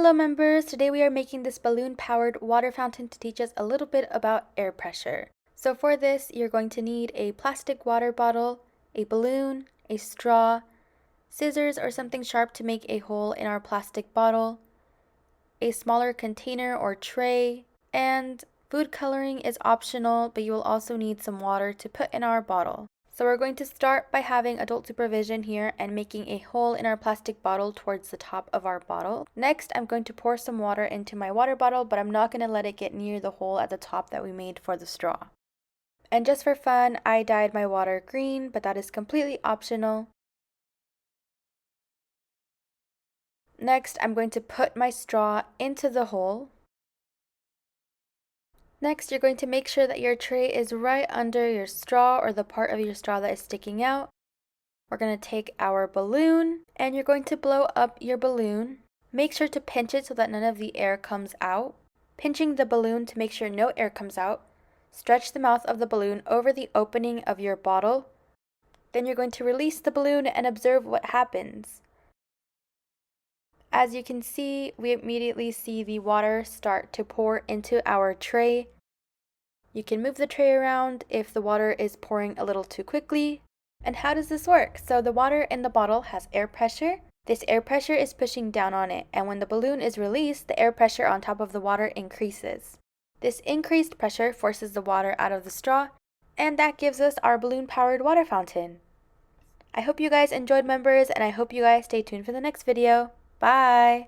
Hello members, today we are making this balloon-powered water fountain to teach us a little bit about air pressure. So for this, you're going to need a plastic water bottle, a balloon, a straw, scissors or something sharp to make a hole in our plastic bottle, a smaller container or tray, and food coloring is optional, but you will also need some water to put in our bottle. So we're going to start by having adult supervision here and making a hole in our plastic bottle towards the top of our bottle. Next, I'm going to pour some water into my water bottle, but I'm not going to let it get near the hole at the top that we made for the straw. And just for fun, I dyed my water green, but that is completely optional. Next, I'm going to put my straw into the hole. Next, you're going to make sure that your tray is right under your straw or the part of your straw that is sticking out. We're going to take our balloon and you're going to blow up your balloon. Make sure to pinch it so that none of the air comes out. Pinching the balloon to make sure no air comes out. Stretch the mouth of the balloon over the opening of your bottle. Then you're going to release the balloon and observe what happens. As you can see, we immediately see the water start to pour into our tray. You can move the tray around if the water is pouring a little too quickly. And how does this work? So the water in the bottle has air pressure. This air pressure is pushing down on it, and when the balloon is released, the air pressure on top of the water increases. This increased pressure forces the water out of the straw, and that gives us our balloon-powered water fountain. I hope you guys enjoyed, members, and I hope you guys stay tuned for the next video. Bye!